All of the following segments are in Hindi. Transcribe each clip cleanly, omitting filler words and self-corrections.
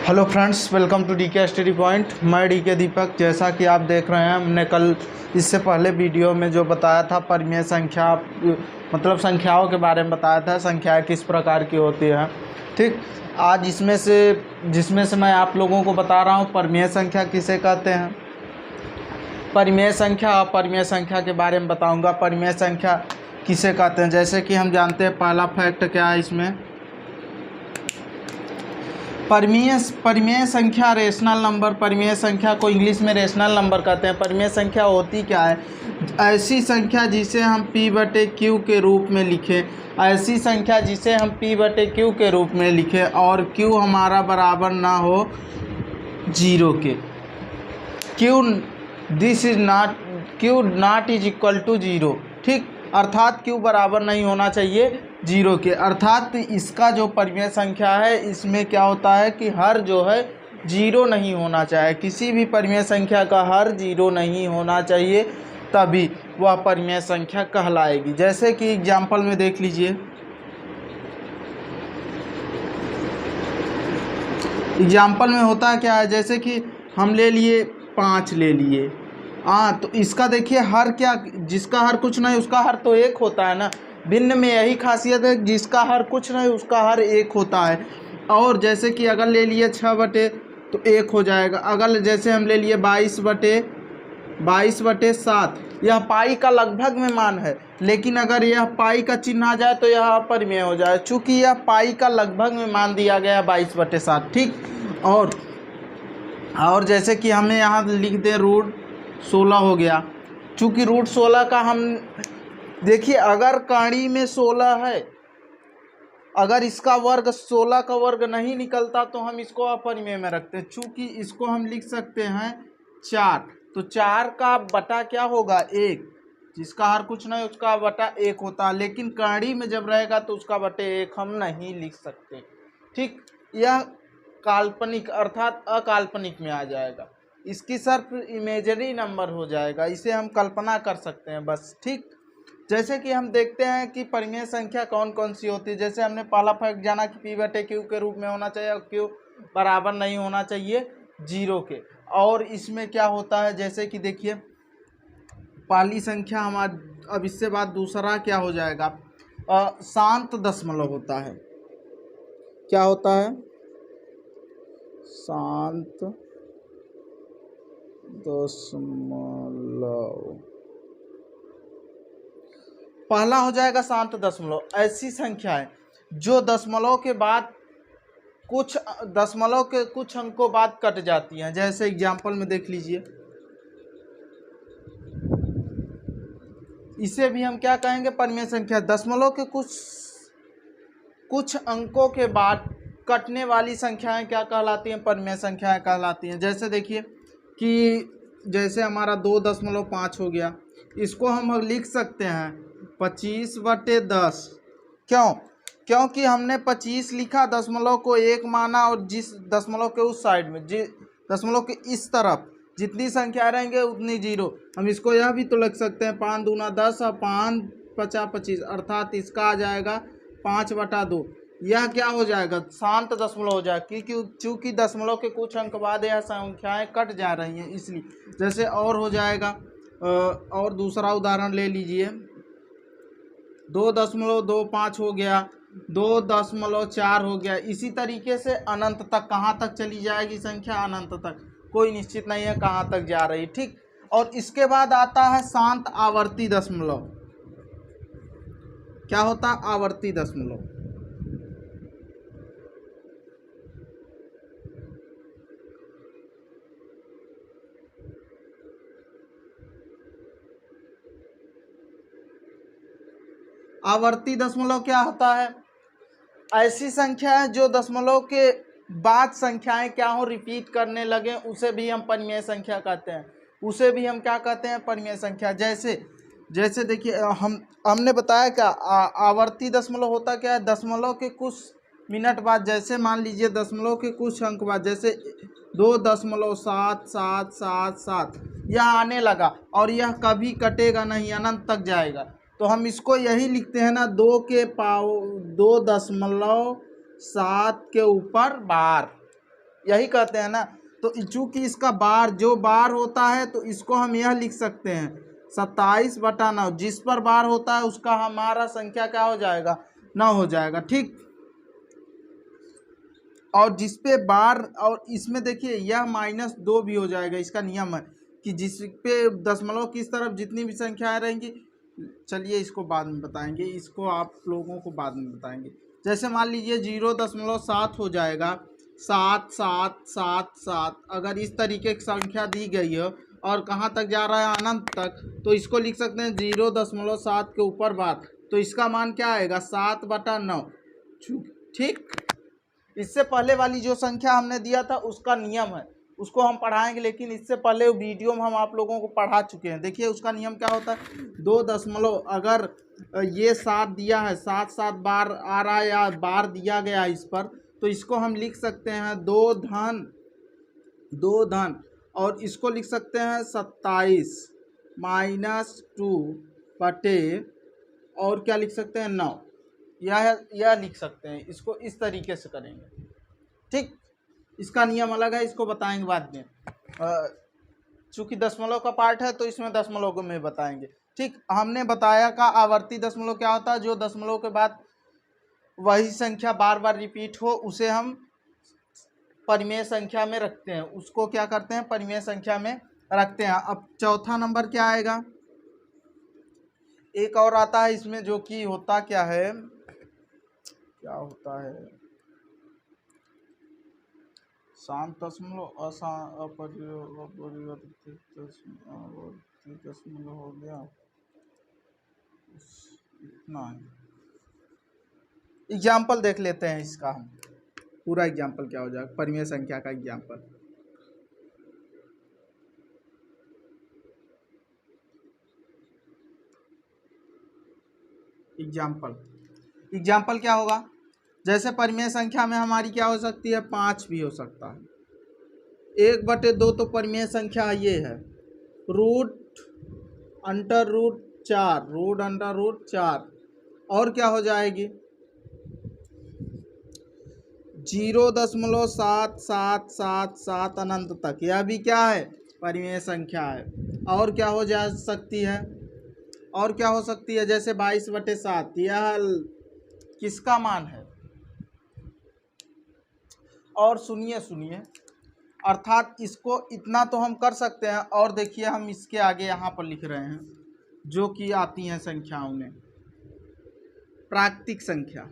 Hello friends, welcome to DK study point. मैं डीके दीपक। जैसा कि आप देख रहे हैं, हमने कल इससे पहले वीडियो में जो बताया था परिमेय संख्या मतलब संख्याओं के बारे में बताया था, संख्याएं किस प्रकार की होती हैं। ठीक, आज जिसमें से मैं आप लोगों को बता रहा हूँ परिमेय संख्या किसे कहते हैं। परिमेय संख्या और परिमेय संख्या के बारे में बताऊँगा। परिमेय संख्या किसे कहते हैं, जैसे कि हम जानते हैं पहला फैक्ट क्या है इसमें, परिमेय संख्या रेशनल नंबर। परिमेय संख्या को इंग्लिश में रेशनल नंबर कहते हैं। परिमेय संख्या होती क्या है? ऐसी संख्या जिसे हम p/q के रूप में लिखें। ऐसी संख्या जिसे हम p/q के रूप में लिखें और q हमारा बराबर ना हो 0 के। q not is equal to 0। ठीक, अर्थात q बराबर नहीं होना चाहिए 0 के। अर्थात इसका जो परिमेय संख्या है इसमें क्या होता है कि हर जो है 0 नहीं होना चाहिए। किसी भी परिमेय संख्या का हर 0 नहीं होना चाहिए, तभी वह परिमेय संख्या कहलाएगी। जैसे कि एग्जाम्पल में देख लीजिए, एग्जाम्पल में होता है क्या है, जैसे कि हम ले लिए 5 ले लिए। तो इसका देखिए हर क्या, जिसका हर कुछ नहीं उसका हर तो 1 होता है ना। भिन्न में यही खासियत है, जिसका हर कुछ नहीं उसका हर 1 होता है। और जैसे कि अगर ले लिए 6 तो 1 हो जाएगा। अगर जैसे हम ले लिए 22/7, यह पाई का लगभग में मान है, लेकिन अगर यह पाई का चिन्ह आ जाए तो यह अपरिमेय हो जाए, चूँकि यह पाई का लगभग में मान दिया गया 22/7। ठीक, और जैसे कि हमें यहाँ लिख दें √16 हो गया। चूँकि √16 का हम देखिए, अगर कड़ी में 16 है, अगर इसका वर्ग 16 का वर्ग नहीं निकलता तो हम इसको अपरिमेय में रखते हैं। चूँकि इसको हम लिख सकते हैं 4, तो 4 का बटा क्या होगा 1। जिसका हर कुछ नहीं उसका बटा 1 होता है, लेकिन कड़ी में जब रहेगा तो उसका बटे 1 हम नहीं लिख सकते। ठीक, यह काल्पनिक अर्थात अकाल्पनिक में आ जाएगा। इसकी सिर्फ इमेजरी नंबर हो जाएगा, इसे हम कल्पना कर सकते हैं बस। ठीक, जैसे कि हम देखते हैं कि परिमेय संख्या कौन कौन सी होती है। जैसे हमने पहला फैक्ट जाना कि p/q के रूप में होना चाहिए और q बराबर नहीं होना चाहिए 0 के। और इसमें क्या होता है, जैसे कि देखिए पहली संख्या हमारा, अब इससे बाद दूसरा क्या हो जाएगा, शांत दशमलव होता है। क्या होता है? शांत दशमलव। पहला हो जाएगा शांत दशमलव। ऐसी संख्या है जो दशमलव के कुछ अंकों बाद कट जाती हैं। जैसे एग्जाम्पल में देख लीजिए, इसे भी हम क्या कहेंगे, परिमेय संख्या। दशमलव के कुछ अंकों के बाद कटने वाली संख्याएं क्या कहलाती हैं? परिमेय संख्याएं कहलाती हैं। जैसे देखिए कि जैसे हमारा 2.5 हो गया, इसको हम लिख सकते हैं 25/10। क्योंकि हमने 25 लिखा, दशमलव को 1 माना, और जिस दशमलव के उस साइड में, जिस दशमलव के इस तरफ जितनी संख्या रहेंगे उतनी 0। हम इसको यह भी तो लिख सकते हैं 5 दूना 10 और 5 5 25, अर्थात इसका आ जाएगा 5/2। यह क्या हो जाएगा? शांत दशमलव हो जाएगा, क्योंकि चूँकि दशमलव के कुछ अंक बाद यह संख्याएं कट जा रही हैं, इसलिए। जैसे और हो जाएगा, और दूसरा उदाहरण ले लीजिए, 2.25 हो गया, 2.4 हो गया। इसी तरीके से अनंत तक, कहाँ तक चली जाएगी संख्या? अनंत तक, कोई निश्चित नहीं है कहाँ तक जा रही। ठीक, और इसके बाद आता है शांत आवर्ती दशमलव। क्या होता है? आवर्ती दशमलव। आवर्ती दशमलव क्या होता है? ऐसी संख्या है जो दशमलव के बाद संख्याएं क्या हो, रिपीट करने लगे, उसे भी हम परिमेय संख्या कहते हैं। उसे भी हम क्या कहते हैं? परिमेय संख्या। जैसे देखिए, हमने बताया क्या आवर्ती दशमलव होता क्या है? दशमलव के कुछ मिनट बाद, जैसे मान लीजिए दशमलव के कुछ अंक बाद, जैसे 2.7777 यह आने लगा और यह कभी कटेगा नहीं, अनंत तक जाएगा। तो हम इसको यही लिखते हैं ना, 2.7 के ऊपर बार। यही कहते हैं ना। तो चूंकि इसका बार जो बार होता है तो इसको हम यह लिख सकते हैं 27/9, जिस पर बार होता है उसका हमारा संख्या क्या हो जाएगा, 9 हो जाएगा। ठीक, और जिस पे बार, और इसमें देखिए यह -2 भी हो जाएगा। इसका नियम है कि जिस पे दशमलव किस तरफ जितनी भी संख्याएं रहेंगी, चलिए इसको बाद में बताएंगे, इसको आप लोगों को बाद में बताएंगे। जैसे मान लीजिए 0.7 हो जाएगा, 7 7 7 7। अगर इस तरीके की संख्या दी गई है और कहाँ तक जा रहा है, अनंत तक, तो इसको लिख सकते हैं 0.7 के ऊपर बार, तो इसका मान क्या आएगा, 7/9। ठीक, इससे पहले वाली जो संख्या हमने दिया था उसका नियम है, उसको हम पढ़ाएंगे, लेकिन इससे पहले वीडियो में हम आप लोगों को पढ़ा चुके हैं। देखिए उसका नियम क्या होता है, 2 दशमलव, अगर ये 7 दिया है, 7 7 बार आ रहा है या बार दिया गया है इस पर, तो इसको हम लिख सकते हैं 2 धन, और इसको लिख सकते हैं 27 -2 बटे, और क्या लिख सकते हैं, 9। यह लिख सकते हैं, इसको इस तरीके से करेंगे। ठीक, इसका नियम अलग है, इसको बताएंगे बाद में। चूंकि दशमलव का पार्ट है तो इसमें दशमलव को में बताएंगे। ठीक, हमने बताया का आवर्ती दशमलव क्या होता है, जो दशमलव के बाद वही संख्या बार बार रिपीट हो उसे हम परिमेय संख्या में रखते हैं, उसको क्या करते हैं, परिमेय संख्या में रखते हैं। अब चौथा नंबर क्या आएगा, एक और आता है इसमें, जो कि होता क्या है, क्या होता है, शांत दशमलव, अपरिवर्तित दशमलव हो गया, इतना है। एग्जाम्पल देख लेते हैं इसका, हम पूरा एग्जाम्पल क्या हो जाएगा, परिमेय संख्या का एग्जाम्पल। एग्जाम्पल क्या होगा, जैसे परिमेय संख्या में हमारी क्या हो सकती है, 5 भी हो सकता है। 1/2 तो परिमेय संख्या ये है, √4, और क्या हो जाएगी, 0.7777 अनंत तक, यह भी क्या है, परिमेय संख्या है। और क्या हो जा सकती है, और क्या हो सकती है, जैसे 22/7, यह किसका मान है। और सुनिए, अर्थात इसको इतना तो हम कर सकते हैं, और देखिए हम इसके आगे यहाँ पर लिख रहे हैं, जो कि आती हैं संख्याओं में, प्राकृतिक संख्या,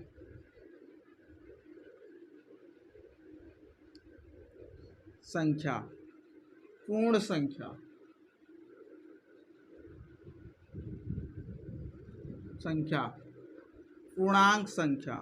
पूर्ण संख्या, पूर्णांक संख्या,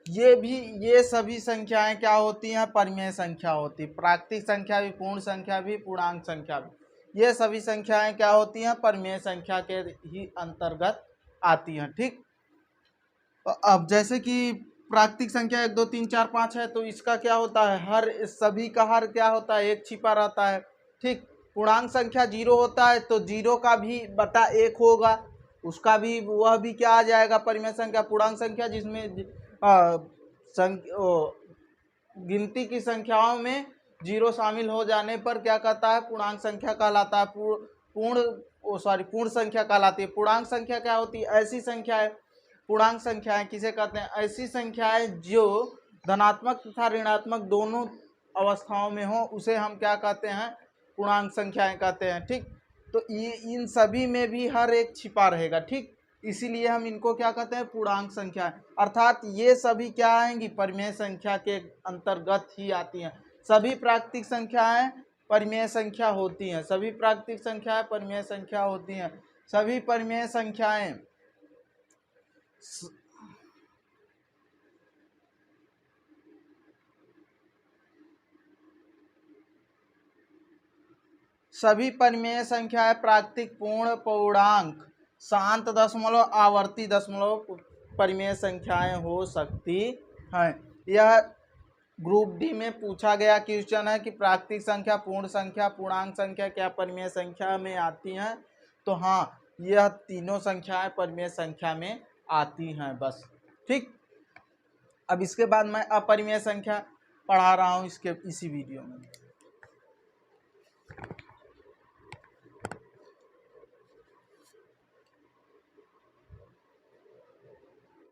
ये सभी संख्याएं क्या होती हैं, परिमेय संख्या होती, प्राकृतिक संख्या भी, पूर्ण संख्या भी, पूर्णांक संख्या भी, ये सभी संख्याएं क्या होती हैं, परिमेय संख्या के ही अंतर्गत आती हैं। ठीक, अब जैसे कि प्राकृतिक संख्या 1 2 3 4 5 है, तो इसका क्या होता है, हर सभी का हर क्या होता है, 1 छिपा रहता है। ठीक, पूर्णांक संख्या 0 होता है, तो 0 का भी बटा 1 होगा, उसका भी, वह भी क्या आ जाएगा, परिमेय संख्या। पूर्णांक संख्या जिसमें गिनती की संख्याओं में 0 शामिल हो जाने पर क्या कहता है, पूर्णांक संख्या कहलाता है। पूर्ण संख्या कहलाती है। पूर्णांक संख्या क्या होती है, ऐसी संख्या है, पूर्णांक संख्याएं किसे कहते हैं, ऐसी संख्याएं जो धनात्मक तथा ऋणात्मक दोनों अवस्थाओं में हो, उसे हम क्या कहते हैं, पूर्णांक संख्याएं कहते हैं। ठीक, तो ये इन सभी में भी हर एक छिपा रहेगा। ठीक, इसीलिए हम इनको क्या कहते हैं, पूर्णांक संख्या, अर्थात ये सभी क्या आएंगी, परिमेय संख्या के अंतर्गत ही आती हैं। सभी प्राकृतिक संख्याएं परिमेय संख्या होती हैं, सभी प्राकृतिक संख्याएं परिमेय संख्या होती हैं, सभी परिमेय संख्याएं सभी परिमेय संख्याएं प्राकृतिक, पूर्ण, पूर्णांक, शांत दशमलव, आवर्ती दशमलव परिमेय संख्याएं हो सकती हैं। यह ग्रुप डी में पूछा गया क्वेश्चन है कि प्राकृतिक संख्या, पूर्ण संख्या, पूर्णांक संख्या क्या परिमेय संख्या में आती हैं। तो हाँ, यह तीनों संख्याएं परिमेय संख्या में आती हैं बस। ठीक, अब इसके बाद मैं अपरिमेय संख्या पढ़ा रहा हूँ इसी वीडियो में।